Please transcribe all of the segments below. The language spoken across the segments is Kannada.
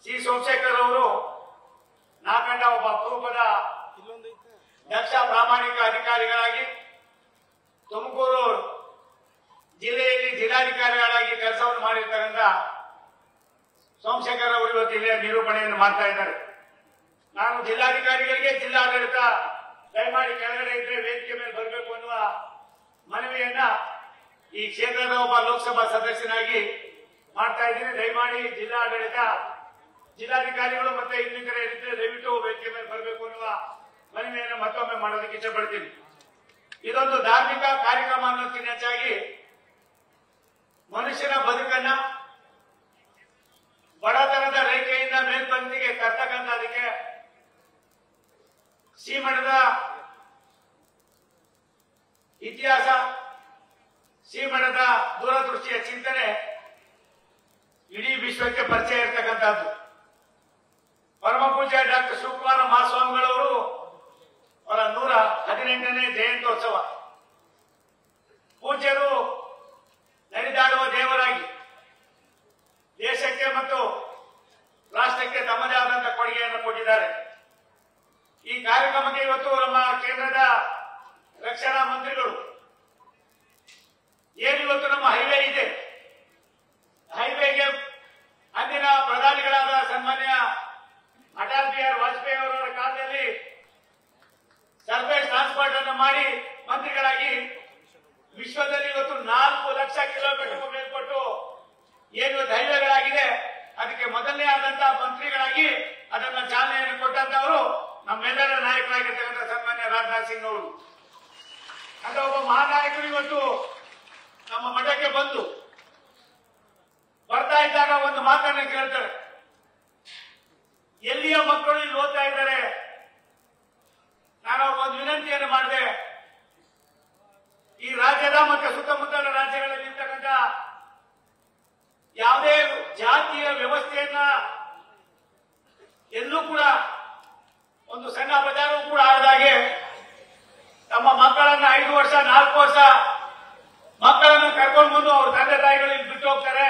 ಸಿ ಸೋಮಶೇಖರ್ ಅವರು ನಾಗಂಡ ಒಬ್ಬ ಅಪರೂಪದ ದಕ್ಷ ಪ್ರಾಮಾಣಿಕ ಅಧಿಕಾರಿಗಳಾಗಿ ತುಮಕೂರು ಜಿಲ್ಲೆಯಲ್ಲಿ ಜಿಲ್ಲಾಧಿಕಾರಿಗಳಾಗಿ ಕೆಲಸವನ್ನು ಮಾಡಿರ್ತಕ್ಕಂಥ ಸೋಮಶೇಖರ್ ಅವರು ಇವತ್ತು ಇಲ್ಲಿಯ ನಿರೂಪಣೆಯನ್ನು ಮಾಡ್ತಾ ಇದ್ದಾರೆ. ನಾನು ಜಿಲ್ಲಾಧಿಕಾರಿಗಳಿಗೆ ಜಿಲ್ಲಾಡಳಿತ ದಯಮಾಡಿ ಕೆಳಗಡೆ ಇದ್ರೆ ವೇದಿಕೆ ಮೇಲೆ ಬರಬೇಕು ಅನ್ನುವ ಮನವಿಯನ್ನ ಈ ಕ್ಷೇತ್ರದ ಒಬ್ಬ ಲೋಕಸಭಾ ಸದಸ್ಯನಾಗಿ ಮಾಡ್ತಾ ಇದ್ದೀನಿ. ದಯಮಾಡಿ ಜಿಲ್ಲಾಡಳಿತ ಜಿಲ್ಲಾಧಿಕಾರಿಗಳು ಮತ್ತೆ ಇನ್ನಿತರ ಇದ್ರೆ ದಯವಿಟ್ಟು ವೇದಿಕೆ ಮೇಲೆ ಬರಬೇಕು ಅನ್ನುವ ಮನವಿಯನ್ನು ಮತ್ತೊಮ್ಮೆ ಮಾಡೋದಕ್ಕೆ ಇಷ್ಟಪಡ್ತೀನಿ. ಇದೊಂದು ಧಾರ್ಮಿಕ ಕಾರ್ಯಕ್ರಮ ಅನ್ನೋದಕ್ಕಿಂತ ಹೆಚ್ಚಾಗಿ ಮನುಷ್ಯನ ಬದುಕನ್ನ ಬಡತನದ ರೇಖೆಯಿಂದ ಮೇಲ್ಪಂಕ್ತಿಗೆ ತರ್ತಕ್ಕಂಥದಕ್ಕೆ ಶ್ರೀಮಠದ ಇತಿಹಾಸ, ಶ್ರೀಮಠದ ದೂರದೃಷ್ಟಿಯ ಚಿಂತನೆ ಇಡೀ ವಿಶ್ವಕ್ಕೆ ಪರಿಚಯ ಇರತಕ್ಕಂಥದ್ದು. ಪರಮ ಪೂಜ್ಯ ಡಾಕ್ಟರ್ ಶಿವಕುಮಾರ ಮಹಾಸ್ವಾಮಿಗಳವರು ಅವರ 118ನೇ ಜಯಂತ್ಯೋತ್ಸವ, ಪೂಜ್ಯರು ನಡೆದಾಡುವ ದೇವರಾಗಿ ದೇಶಕ್ಕೆ ಮತ್ತು ರಾಷ್ಟ್ರಕ್ಕೆ ತಮ್ಮದೇ ಆದಂತಹ ಕೊಡುಗೆಯನ್ನು ಕೊಟ್ಟಿದ್ದಾರೆ. ಈ ಕಾರ್ಯಕ್ರಮಕ್ಕೆ ಇವತ್ತು ನಮ್ಮ ಕೇಂದ್ರದ ರಕ್ಷಣಾ ಮಂತ್ರಿಗಳು ಏನಿವತ್ತು ನಮ್ಮ ಹೈವೇ ಇದೆ, ಹೈವೇಗೆ ಅಂದಿನ ಪ್ರಧಾನಿಗಳಾದ ಸನ್ಮಾನ್ಯ ಅಟಲ್ ಬಿಹಾರಿ ವಾಜಪೇಯಿ ಅವರ ಕಾಲದಲ್ಲಿ ಸರ್ಫೇಸ್ ಟ್ರಾನ್ಸ್ಪೋರ್ಟ್ ಅನ್ನು ಮಾಡಿ ಮಂತ್ರಿಗಳಾಗಿ ವಿಶ್ವದಲ್ಲಿ ಇವತ್ತು 4 ಲಕ್ಷ ಕಿಲೋಮೀಟರ್ ಮೇಲ್ಪಟ್ಟು ಏನು ಹೈವೇಗಳಾಗಿದೆ ಅದಕ್ಕೆ ಮೊದಲನೇ ಆದಂತಹ ಮಂತ್ರಿಗಳಾಗಿ ಅದನ್ನ ಚಾಲನೆಯನ್ನು ಕೊಟ್ಟಂತವರು ನಮ್ಮೆಲ್ಲರ ನಾಯಕರಾಗಿರ್ತಕ್ಕಂಥ ಸನ್ಮಾನ್ಯ ರಾಜನಾಥ್ ಸಿಂಗ್ ಅವರು. ಅಂತ ಒಬ್ಬ ಮಹಾನಾಯಕರು ಇವತ್ತು ನಮ್ಮ ಮಠಕ್ಕೆ ಬಂದು ಬರ್ತಾ ಇದ್ದಾಗ ಒಂದು ಮಾತನ್ನ ಕೇಳ್ತಾರೆ, ಎಲ್ಲಿಯ ಮಕ್ಕಳು ಇಲ್ಲಿ ಓದ್ತಾ ಇದ್ದಾರೆ. ನಾನು ಒಂದು ವಿನಂತಿಯನ್ನು ಮಾಡಿದೆ, ಈ ರಾಜ್ಯದ ಮತ್ತು ಸುತ್ತಮುತ್ತಲ ರಾಜ್ಯಗಳಲ್ಲಿ ಇರ್ತಕ್ಕಂಥ ಯಾವುದೇ ಜಾತಿಯ ವ್ಯವಸ್ಥೆಯನ್ನ ಎಲ್ಲೂ ಕೂಡ ಒಂದು ಸಣ್ಣ ಬಜಾರವೂ ಕೂಡ ಆದಾಗೆ ತಮ್ಮ ಮಕ್ಕಳನ್ನ 5 ವರ್ಷ 4 ವರ್ಷ ಮಕ್ಕಳನ್ನು ಕರ್ಕೊಂಡು ಬಂದು ಅವ್ರ ತಂದೆ ತಾಯಿಗಳಿಗೆ ಬಿಟ್ಟು ಹೋಗ್ತಾರೆ.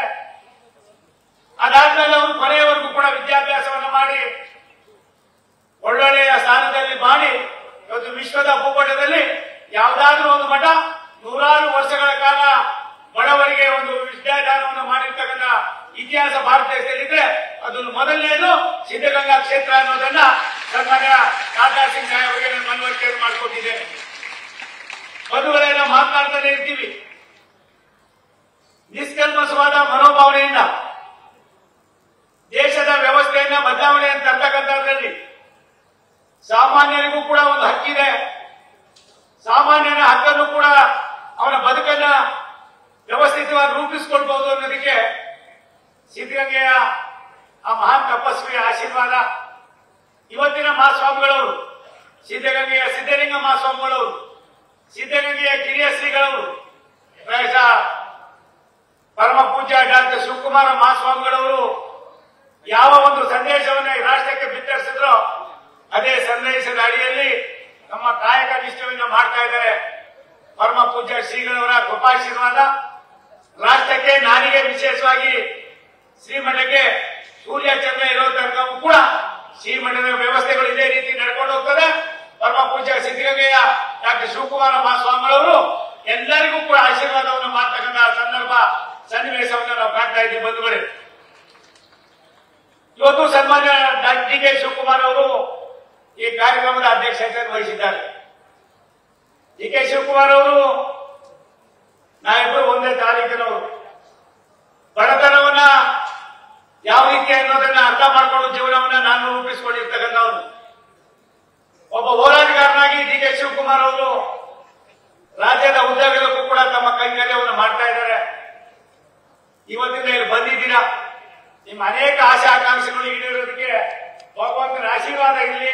ಅದಾದ್ಮೇಲೆ ಅವರು ಕೊನೆಯವರೆಗೂ ಕೂಡ ವಿದ್ಯಾಭ್ಯಾಸವನ್ನು ಮಾಡಿ ಒಳ್ಳೊಳ್ಳೆಯ ಸ್ಥಾನದಲ್ಲಿ ಮಾಡಿ ಇವತ್ತು ವಿಶ್ವದ ಭೂಪಟದಲ್ಲಿ ಯಾವುದಾದ್ರೂ ಒಂದು ಮಠ 100 ವರ್ಷಗಳ ಕಾಲ ಬಡವರಿಗೆ ಒಂದು ವಿದ್ಯಾದಾನವನ್ನು ಮಾಡಿರ್ತಕ್ಕಂಥ ಇತಿಹಾಸ ಭಾರತ ದೇಶದಲ್ಲಿದ್ರೆ ಅದು ಮೊದಲನೇದು ಸಿದ್ಧಗಂಗಾ ಕ್ಷೇತ್ರ ಅನ್ನೋದನ್ನ ಸನ್ಮಾನ್ಯ ರಾಜನಾಥ್ ಸಿಂಗ್ ಅವರಿಗೆ ನಾನು ಮನವರಿಕೆಯನ್ನು ಮಾಡಿಕೊಟ್ಟಿದ್ದೇನೆ. ಬಂಧುಗಳೇ, ನಾವು ಮಾತನಾಡ್ತಾನೆ ಇರ್ತೀವಿ. ನಿಷ್ಕಲ್ಮಸವಾದ ಮನೋಭಾವನೆಯಿಂದ ದೇಶದ ವ್ಯವಸ್ಥೆಯನ್ನ ಬದಲಾವಣೆಯನ್ನು ತರ್ತಕ್ಕಂಥದ್ರಲ್ಲಿ ಸಾಮಾನ್ಯರಿಗೂ ಕೂಡ ಒಂದು ಹಕ್ಕಿದೆ. ಸಾಮಾನ್ಯನ ಹಕ್ಕನ್ನು ಕೂಡ ಅವನ ಬದುಕನ್ನ ವ್ಯವಸ್ಥಿತವಾಗಿ ರೂಪಿಸಿಕೊಳ್ಬಹುದು ಅನ್ನೋದಕ್ಕೆ ಸಿದ್ಧಗಂಗೆಯ ಆ ಮಹಾನ್ ತಪಸ್ವಿಯ ಆಶೀರ್ವಾದ, ಇವತ್ತಿನ ಮಹಾಸ್ವಾಮಿಗಳವರು, ಸಿದ್ಧಗಂಗೆಯ ಸಿದ್ಧಲಿಂಗ ಮಹಾಸ್ವಾಮಿಗಳವರು, ಸಿದ್ಧಗಂಗೆಯ ಕಿರಿಯ ಶ್ರೀಗಳವರು, ಪ್ರಾಯಶಃ ಪರಮ ಪೂಜ್ಯ ಡಾಕ್ಟರ್ ಶಿವಕುಮಾರ ಮಹಾಸ್ವಾಮಿಗಳವರು ಯಾವ ಒಂದು ಸಂದೇಶವನ್ನು ಈ ರಾಷ್ಟ್ರಕ್ಕೆ ಬಿತ್ತರಿಸಿದ್ರೋ ಅದೇ ಸಂದೇಶದ ಅಡಿಯಲ್ಲಿ ನಮ್ಮ ಕಾಯಕ ನಿಷ್ಠೆಯನ್ನು ಮಾಡ್ತಾ ಇದ್ದಾರೆ. ಪರಮ ಪೂಜ್ಯ ಶ್ರೀಗಳವರ ಕೃಪಾಶೀರ್ವಾದ ರಾಷ್ಟ್ರಕ್ಕೆ, ನಾನಿಗೆ ವಿಶೇಷವಾಗಿ ಶ್ರೀಮಠಕ್ಕೆ ಸೂರ್ಯ ಚಂದ್ರ ಇರೋ ತನಕವೂ ಕೂಡ ಶ್ರೀಮಠದ ವ್ಯವಸ್ಥೆಗಳು ಇದೇ ರೀತಿ ನಡ್ಕೊಂಡು ಹೋಗ್ತದೆ. ಪರಮ ಪೂಜ್ಯ ಸಿದ್ಧಗಂಗೆಯ ಡಾಕ್ಟರ್ ಶಿವಕುಮಾರ ಮಹಾಸ್ವಾಮಿಗಳವರು ಎಲ್ಲರಿಗೂ ಕೂಡ ಆಶೀರ್ವಾದವನ್ನು ಮಾಡ್ತಕ್ಕಂಥ ಸಂದರ್ಭ ಸನ್ನಿವೇಶವನ್ನು ನಾವು ಕಾಣ್ತಾ ಇದ್ದೀವಿ. ಬಂಧುಗಳೇ, ಇವತ್ತು ಸನ್ಮಾನ್ಯ ಡಾಕ್ಟರ್ ಡಿ ಕೆ ಶಿವಕುಮಾರ್ ಅವರು ಈ ಕಾರ್ಯಕ್ರಮದ ಅಧ್ಯಕ್ಷತೆಯನ್ನು ವಹಿಸಿದ್ದಾರೆ. ಡಿ ಕೆ ಶಿವಕುಮಾರ್ ಅವರು ನಾವಿಬ್ಬರು ಒಂದೇ ತಾರೀಕಿನವರು. ಬಡತನವನ್ನ ಯಾವ ರೀತಿ ಅನ್ನೋದನ್ನ ಅರ್ಥ ಮಾಡಿಕೊಂಡು ಜೀವನವನ್ನ ನಾನು ರೂಪಿಸಿಕೊಂಡಿರ್ತಕ್ಕಂಥವ್ರು. ಒಬ್ಬ ಹೋರಾಟಗಾರನಾಗಿ ಡಿ ಕೆ ಶಿವಕುಮಾರ್ ಅವರು ರಾಜ್ಯದ ಉದ್ಯೋಗಕ್ಕೂ ಕೂಡ ತಮ್ಮ ಕೈಂಕರ್ಯವನ್ನು ಮಾಡ್ತಾ ಇದ್ದಾರೆ. ಇವತ್ತಿಂದ ಇಲ್ಲಿ ಬಂದಿದ್ದೀರಾ, ನಿಮ್ಮ ಅನೇಕ ಆಶಾ ಆಕಾಂಕ್ಷೆಗಳು ಈಡೇರೋದಕ್ಕೆ ಭಗವಂತನ ಆಶೀರ್ವಾದ ಇರಲಿ.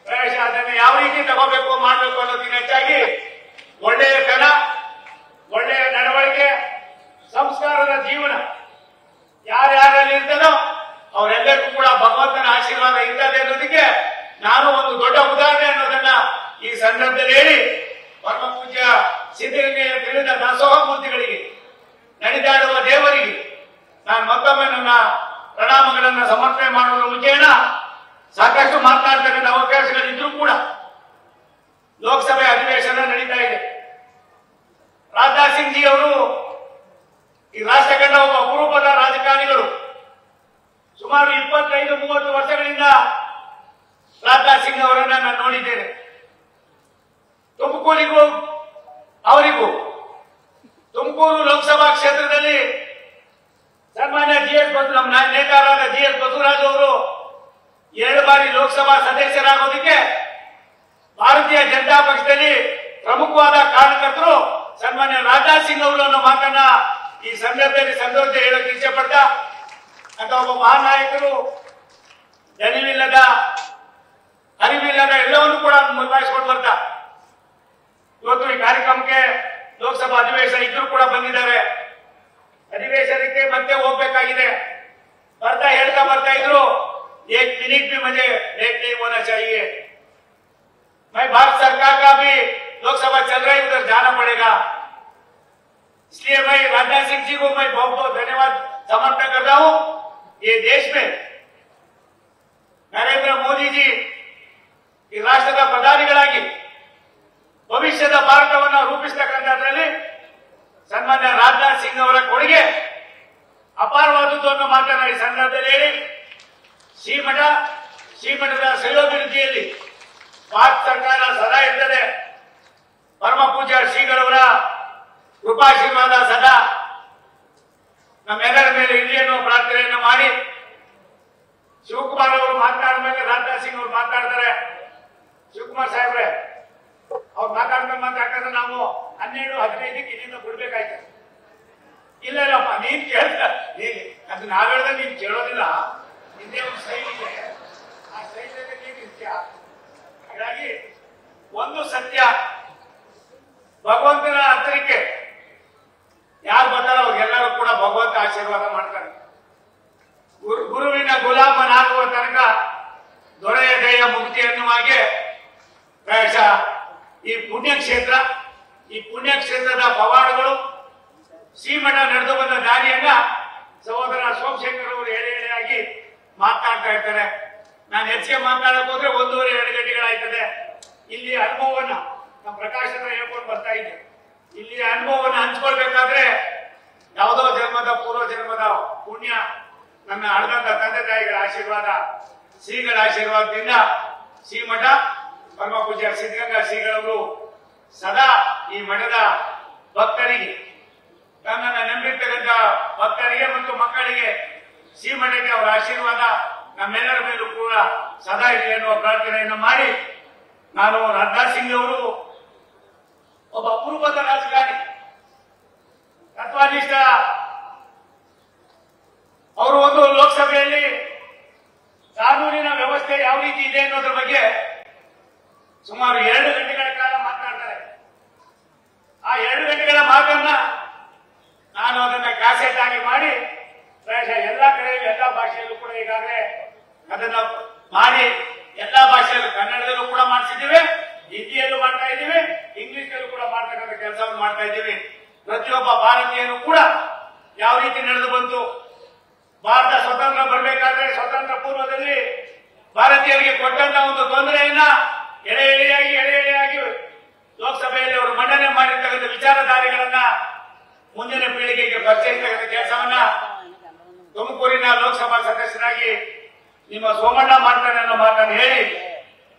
ಪ್ರಾಯಶಃ ಅದನ್ನು ಯಾವ ರೀತಿ ತಗೋಬೇಕು ಮಾಡಬೇಕು ಅನ್ನೋದಕ್ಕಿಂತ ಹೆಚ್ಚಾಗಿ ಒಳ್ಳೆಯ ಕಣ, ಒಳ್ಳೆಯ ನಡವಳಿಕೆ, ಸಂಸ್ಕಾರದ ಜೀವನ ಯಾರ್ಯಾರಲ್ಲಿ ಇರ್ತದೋ ಅವರೆಲ್ಲರಿಗೂ ಕೂಡ ಭಗವಂತನ ಆಶೀರ್ವಾದ ಇರ್ತದೆ ಅನ್ನೋದಕ್ಕೆ ನಾನು ಒಂದು ದೊಡ್ಡ ಉದಾಹರಣೆ ಅನ್ನೋದನ್ನ ಈ ಸಂದರ್ಭದಲ್ಲಿ ಹೇಳಿ, ಪರಮ ಪೂಜ್ಯ ಸಿದ್ಧಗಂಗೆಯ ತಿಳಿದ ದಾಸೋಹ ಮೂರ್ತಿಗಳಿಗೆ, ನಡೆದಾಡುವ ದೇವರಿಗೆ ನಾನು ಮತ್ತೊಮ್ಮೆ ನನ್ನ ಪ್ರಣಾಮಗಳನ್ನು ಸಮರ್ಪಣೆ ಮಾಡುವುದರ ಮುಖೇನ ಸಾಕಷ್ಟು ಮಾತನಾಡತಕ್ಕಂಥ ಅವಕಾಶಗಳಿದ್ರೂ ಕೂಡ ಲೋಕಸಭೆ ಅಧಿವೇಶನ ನಡೀತಾ ಇದೆ. ರಾಜನಾಥ್ ಸಿಂಗ್ ಜಿ ಅವರು ಈ ರಾಷ್ಟ್ರ ಕಂಡ ಒಬ್ಬ ಅಪರೂಪದ ರಾಜಕಾರಣಿಗಳು. ಸುಮಾರು 25-30 ವರ್ಷಗಳಿಂದ ರಾಜನಾಥ್ ಸಿಂಗ್ ಅವರನ್ನ ನಾನು ನೋಡಿದ್ದೇನೆ. ತುಮಕೂರಿಗೂ ಅವರಿಗೂ ತುಮಕೂರು ಲೋಕಸಭಾ ಕ್ಷೇತ್ರದಲ್ಲಿ ಸನ್ಮಾನ್ಯ ನಮ್ಮ ನೇತಾರರಾದ GS ಬಸವರಾಜ್ ಅವರು 2 ಬಾರಿ ಲೋಕಸಭಾ ಸದಸ್ಯರಾಗೋದಕ್ಕೆ ಭಾರತೀಯ ಜನತಾ ಪಕ್ಷದಲ್ಲಿ ಪ್ರಮುಖವಾದ ಕಾರಣಕರ್ತರು ಸನ್ಮಾನ್ಯ ರಾಜನಾಥ್ ಸಿಂಗ್ ಅವರು ಅನ್ನೋ ಮಾತನ್ನ ಈ ಸಂದರ್ಭದಲ್ಲಿ ಸಂತೋಷ ಹೇಳಕ್ಕೆ ಇಷ್ಟಪಟ್ಟ ಅಂತ ಒಬ್ಬ ಮಹಾನ್ ನಾಯಕರು ದಣಿವಿಲ್ಲದ ಅರಿವಿಲ್ಲದ ಎಲ್ಲವನ್ನೂ ಕೂಡ ಮುಂದಾಯಿಸಿಕೊಂಡು ಬರ್ತಾ ಇವತ್ತು ಈ ಕಾರ್ಯಕ್ರಮಕ್ಕೆ ಲೋಕಸಭಾ ಅಧಿವೇಶನ ಇದ್ರೂ ಕೂಡ ಬಂದಿದ್ದಾರೆ. ಅಧಿವೇಶನಕ್ಕೆ ಮತ್ತೆ ಹೋಗ್ಬೇಕಾಗಿದೆ. ಹೇಳ್ತಾ ಬರ್ತಾ ಇದ್ರು 1 मिनट भी मुझे लेट नहीं होना चाहिए. मैं भारत सरकार का भी लोकसभा चल रही उधर जाना पड़ेगा. इसलिए मैं राजनाथ सिंह जी को मैं बहुत बहुत धन्यवाद समर्पित करता हूं. ये देश में नरेंद्र मोदी जी ಈ ರಾಷ್ಟ್ರದ ಪ್ರಧಾನಿಗಳಾಗಿ ಭವಿಷ್ಯದ ಭಾರತವನ್ನು ರೂಪಿಸತಕ್ಕಂಥದ್ರಲ್ಲಿ ಸನ್ಮಾನ್ಯ ರಾಜನಾಥ್ ಸಿಂಗ್ ಅವರ ಕೊಡುಗೆ ಅಪಾರವಾದದ್ದು ಅನ್ನೋ ಮಾತನ್ನ ಈ ಸಂದರ್ಭದಲ್ಲಿ ಹೇಳಿ ಶ್ರೀಮಠದ ಶ್ರೇಯೋಭಿವೃದ್ಧಿಯಲ್ಲಿ ಭಾರತ ಸರ್ಕಾರ ಸದಾ ಇರ್ತದೆ. ಪರಮ ಪೂಜ್ಯ ಶ್ರೀಗಳವರ ಕೃಪಾಶೀರ್ವಾದ ಸದಾ ನಮ್ಮೆಲ್ಲರ ಮೇಲೆ ಇರಲಿ ಅನ್ನೋ ಪ್ರಾರ್ಥನೆಯನ್ನು ಮಾಡಿ ಶಿವಕುಮಾರ್ ಅವರು ಮಾತನಾಡಿದ ಮೇಲೆ ರಾಜನಾಥ್ ಸಿಂಗ್ ಅವರು ಮಾತನಾಡ್ತಾರೆ. ಶಿವಕುಮಾರ್ ಸಾಹೇಬ್ರೆ ಅವ್ರು ಮಾತಾಡ್ತಾರೆ ನಾವು 12-15 ಇಲ್ಲಿಂದ ಬಿಡ್ಬೇಕಾಯ್ತು. ಇಲ್ಲಪ್ಪ ನೀನ್ ಕೇಳ್ತಾ ಅದು ನಾವ್ ಹೇಳ್ದ ನೀನ್ ಕೇಳೋದಿಲ್ಲ. ನಿಂದೇ ಒಂದು ಶೈಲಿ ಇದೆ, ಆ ಶೈಲಿಯಲ್ಲಿ ನೀನ್ ಇರ್ತೀಯ. ಹಾಗಾಗಿ ಒಂದು ಸತ್ಯ, ಭಗವಂತನ ಹತ್ತಿರಕ್ಕೆ ಯಾರು ಬರ್ತಾರೋ ಅವ್ರಿಗೆಲ್ಲರೂ ಕೂಡ ಭಗವಂತ ಆಶೀರ್ವಾದ ಮಾಡ್ತಾರೆ. ಗುರುವಿನ ಗುಲಾಮನಾಗುವ ತನಕ ದೊರೆಯ ದಯ ಮುಕ್ತಿ ಎನ್ನುವ ಹಾಗೆ ಪ್ರಾಯಶಃ ಈ ಪುಣ್ಯಕ್ಷೇತ್ರದ ಪವಾಡಗಳು ಶ್ರೀಮಠ ನಡೆದು ಬಂದ ದಾರಿಯನ್ನ ಸಹೋದರ ಸೋಮಶೇಖರ್ ಅವರು ಎಳೆಯಾಗಿ ಮಾತನಾಡ್ತಾ ಇರ್ತಾರೆ. ನಾನು ಹೆಚ್ಚಿಗೆ ಮಾತನಾಡಕ್ ಹೋದ್ರೆ 1.5-2 ಗಂಟೆಗಳಾಯ್ತದೆ. ಇಲ್ಲಿ ಅನುಭವವನ್ನ ನಮ್ಮ ಪ್ರಕಾಶ್ ಹತ್ರ ಹೇಳ್ಕೊಂಡು ಬರ್ತಾ ಇದ್ದೆ. ಇಲ್ಲಿ ಅನುಭವವನ್ನು ಹಂಚ್ಕೊಳ್ಬೇಕಾದ್ರೆ ಯಾವುದೋ ಜನ್ಮದ ಪೂರ್ವ ಜನ್ಮದ ಪುಣ್ಯ, ನನ್ನ ಅಳದಂತ ತಂದೆ ತಾಯಿಗಳ ಆಶೀರ್ವಾದ, ಶ್ರೀಗಳ ಆಶೀರ್ವಾದದಿಂದ ಶ್ರೀಮಠ ಪರಮ ಪೂಜ್ಯ ಸಿದ್ಧಗಂಗಾ ಶ್ರೀಗಳವರು ಸದಾ ಈ ಮಠದ ಭಕ್ತರಿಗೆ, ತನ್ನನ್ನು ನಂಬಿರ್ತಕ್ಕಂಥ ಭಕ್ತರಿಗೆ ಮತ್ತು ಮಕ್ಕಳಿಗೆ ಶ್ರೀಮಠಕ್ಕೆ ಅವರ ಆಶೀರ್ವಾದ ನಮ್ಮೆಲ್ಲರ ಮೇಲೂ ಕೂಡ ಸದಾ ಇದೆ ಎನ್ನುವ ಪ್ರಾರ್ಥನೆಯನ್ನು ಮಾಡಿ, ನಾನು ರಾಜನಾಥ್ ಸಿಂಗ್ ಅವರು ಒಬ್ಬ ಅಪರೂಪದ ರಾಜಕಾರಣಿ, ತತ್ವನಿಷ್ಠ. ಅವರು ಒಂದು ಲೋಕಸಭೆಯಲ್ಲಿ ಕಾನೂನಿನ ವ್ಯವಸ್ಥೆ ಯಾವ ರೀತಿ ಇದೆ ಅನ್ನೋದ್ರ ಬಗ್ಗೆ ಸುಮಾರು 2 ಗಂಟೆಗಳ ಕಾಲ ಮಾತನಾಡ್ತಾರೆ. ಆ 2 ಗಂಟೆಗಳ ಮಾತನ್ನ ನಾನು ಅದನ್ನ ಕ್ಯಾಸೆಟ್ ಆಗಿ ಮಾಡಿ ಪ್ರಾಯಶಃ ಎಲ್ಲಾ ಕಡೆ ಎಲ್ಲಾ ಭಾಷೆಯಲ್ಲೂ ಕೂಡ ಈಗಾಗಲೇ ಅದನ್ನ ಮಾಡಿ ಎಲ್ಲಾ ಭಾಷೆಯಲ್ಲೂ, ಕನ್ನಡದಲ್ಲೂ ಕೂಡ ಮಾಡಿಸಿದ್ದೀವಿ, ಹಿಂದಿಯಲ್ಲೂ ಮಾಡ್ತಾ ಇದ್ದೀವಿ, ಇಂಗ್ಲಿಷ್ನಲ್ಲೂ ಕೂಡ ಮಾಡ್ತಕ್ಕಂಥ ಕೆಲಸವನ್ನು ಮಾಡ್ತಾ ಇದ್ದೀವಿ. ಪ್ರತಿಯೊಬ್ಬ ಭಾರತೀಯನು ಕೂಡ ಯಾವ ರೀತಿ ನಡೆದು ಬಂತು, ಭಾರತ ಸ್ವತಂತ್ರ ಬರಬೇಕಾದ್ರೆ ಸ್ವತಂತ್ರ ಪೂರ್ವದಲ್ಲಿ ಭಾರತೀಯರಿಗೆ ಕೊಟ್ಟಂತ ಒಂದು ತೊಂದರೆಯನ್ನ ಎಳೆ ಎಳೆಯಾಗಿ ಲೋಕಸಭೆಯಲ್ಲಿ ಅವರು ಮಂಡನೆ ಮಾಡಿರ್ತಕ್ಕಂಥ ವಿಚಾರಧಾರೆಗಳನ್ನ ಮುಂದಿನ ಪೀಳಿಗೆಗೆ ಪರಿಚಯಿಸತಕ್ಕಂಥ ಕೆಲಸವನ್ನ ತುಮಕೂರಿನ ಲೋಕಸಭಾ ಸದಸ್ಯರಾಗಿ ನಿಮ್ಮ ಸೋಮಣ್ಣ ಮಾಡ್ತಾನೆ ಅನ್ನೋ ಮಾತನ್ನು ಹೇಳಿ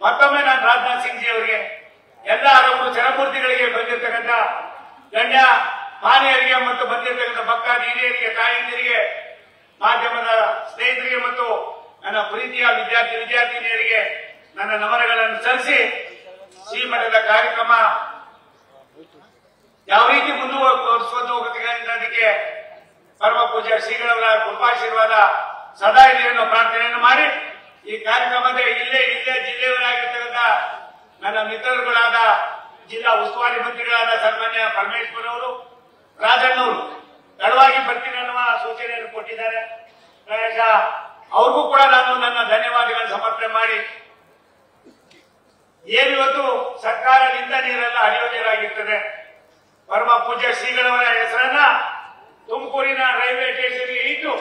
ಮತ್ತೊಮ್ಮೆ ನಾನು ರಾಜನಾಥ್ ಸಿಂಗ್ ಜಿ ಅವರಿಗೆ, ಎಲ್ಲ ಹಲವಾರು ಜನಮೂರ್ತಿಗಳಿಗೆ ಬಂದಿರತಕ್ಕಂಥ ಗಣ್ಯ ಮಾನ್ಯರಿಗೆ ಮತ್ತು ಬಂದಿರತಕ್ಕಂಥ ಭಕ್ತಾದಿ ಹಿರಿಯರಿಗೆ, ತಾಯಂದಿರಿಗೆ, ಮಾಧ್ಯಮದ ಸ್ನೇಹಿತರಿಗೆ ಮತ್ತು ನನ್ನ ಪ್ರೀತಿಯ ವಿದ್ಯಾರ್ಥಿನಿಯರಿಗೆ ನನ್ನ ನಮನಗಳನ್ನು ಸಲ್ಲಿಸಿ ಶ್ರೀಮಠದ ಕಾರ್ಯಕ್ರಮ ಯಾವ ರೀತಿ ಮುಂದುವರಿಸಿಕೊಂಡು ಹೋಗುತ್ತದಕ್ಕೆ ಪರಮ ಪೂಜ್ಯ ಶ್ರೀಗಳವರ ಕೃಪಾಶೀರ್ವಾದ ಸದಾ ಇದೆ ಅನ್ನೋ ಪ್ರಾರ್ಥನೆಯನ್ನು ಮಾಡಿ, ಈ ಕಾರ್ಯಕ್ರಮದ ಇಲ್ಲೇ ಜಿಲ್ಲೆಯವರಾಗಿರ್ತಕ್ಕಂಥ ನನ್ನ ಮಿತ್ರರುಗಳಾದ ಜಿಲ್ಲಾ ಉಸ್ತುವಾರಿ ಮಂತ್ರಿಗಳಾದ ಸನ್ಮಾನ್ಯ ಪರಮೇಶ್ವರ್ ಅವರು, ರಾಜಣ್ಣವರು ತಡವಾಗಿ ಬರ್ತೀನಿ ಅನ್ನುವ ಸೂಚನೆಯನ್ನು ಕೊಟ್ಟಿದ್ದಾರೆ. ಪ್ರಾಯಶಃ ಅವ್ರಿಗೂ ಕೂಡ ನಾನು ನನ್ನ ಧನ್ಯವಾದಗಳನ್ನು ಸಮರ್ಪಣೆ ಮಾಡಿ, ಏನಿವತ್ತು ಸರ್ಕಾರದಿಂದ ನೀರೆಲ್ಲ ಹರಿಯೋದಿರಾಗಿರ್ತದೆ, ಪರಮ ಪೂಜ್ಯ ಶ್ರೀಗಳವರ ಹೆಸರನ್ನ ತುಮಕೂರಿನ ರೈಲ್ವೆ ಸ್ಟೇಷನ್ಗೆ ಇಟ್ಟು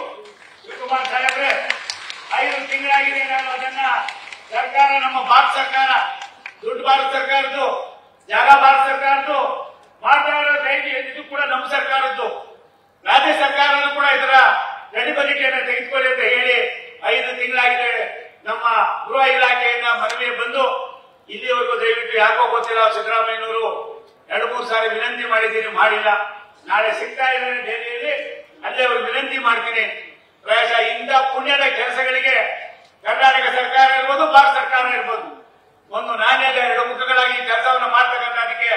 ಶಿವಕುಮಾರ್ ಸಾಹೇಬ್ರೆ 5 ತಿಂಗಳಾಗಿದೆ. ನಾನು ಅದನ್ನ ಸರ್ಕಾರ, ನಮ್ಮ ಭಾರತ ಸರ್ಕಾರ, ದುಡ್ಡು ಭಾರತ ಸರ್ಕಾರದ್ದು, ಜಾಗ ಭಾರತ ಸರ್ಕಾರದ್ದು, ಮಾತಾಡೋ ಇದು ಕೂಡ ನಮ್ಮ ಸರ್ಕಾರದ್ದು. ರಾಜ್ಯ ಸರ್ಕಾರನೂ ಕೂಡ ಇದರ ನಡಿಬಲಿಕೆಯನ್ನು ತೆಗೆದುಕೊಳ್ಳಿ ಅಂತ ಹೇಳಿ 5 ತಿಂಗಳಾಗಿದೆ. ನಮ್ಮ ಗೃಹ ಇಲಾಖೆಯಿಂದ ಮನವಿ ಬಂದು ಇಲ್ಲಿವರೆಗೂ ದಯವಿಟ್ಟು ಯಾಕೋ ಗೊತ್ತಿಲ್ಲ, ಸಿದ್ದರಾಮಯ್ಯನವರು 2-3 ಸಾರಿ ವಿನಂತಿ ಮಾಡಿದ್ದೀನಿ, ಮಾಡಿಲ್ಲ. ನಾಳೆ ಸಿಗ್ತಾ ಇದ್ದೇನೆ ದೆಹಲಿಯಲ್ಲಿ, ಅಲ್ಲೇ ಅವ್ರಿಗೆ ವಿನಂತಿ ಮಾಡ್ತೀನಿ. ಪ್ರಾಯಶಃ ಇಂಥ ಪುಣ್ಯದ ಕೆಲಸಗಳಿಗೆ ಕರ್ನಾಟಕ ಸರ್ಕಾರ ಇರ್ಬೋದು, ಭಾರತ ಸರ್ಕಾರ ಇರ್ಬೋದು, ಒಂದು ನಾಣ್ಯದ 2 ಮುಖಗಳಾಗಿ ಕೆಲಸವನ್ನು ಮಾಡ್ತಕ್ಕಂಥದಕ್ಕೆ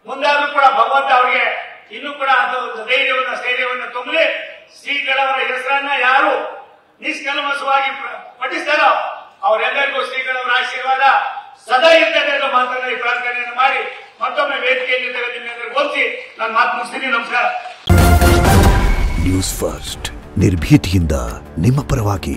ಮುಂದಾದ್ರೂ ಕೂಡ ಭಗವಂತ ಅವರಿಗೆ ಇನ್ನೂ ಕೂಡ ಅದು ಸ್ಥೈರ್ಯವನ್ನು ತುಂಬಲಿ. ಶ್ರೀಗಳವರ ಹೆಸರನ್ನ ಯಾರು ನಿಷ್ಕಲ್ಮಸವಾಗಿ ಪಠಿಸ್ತಾರೋ ಅವರೆಲ್ಲರಿಗೂ ಶ್ರೀಗಳವರ ಆಶೀರ್ವಾದ ಸದಾ ಇರ್ತದೆ ಅನ್ನೋ ಮಾತನ್ನ ಈ ಪ್ರಾರ್ಥನೆಯನ್ನು ಮಾಡಿ ಮತ್ತೊಮ್ಮೆ ವೇದಿಕೆಯಲ್ಲಿ ನಿಮ್ಮೆಲ್ಲರಿಗೂ ಒತ್ತಿ ನಾನು ಮಾತು ಮುಗಿಸ್ತೀನಿ. ನಮಸ್ಕಾರ. ನ್ಯೂಸ್ ಫಸ್ಟ್, ನಿರ್ಭೀತಿಯಿಂದ ನಿಮ್ಮ ಪರವಾಗಿ.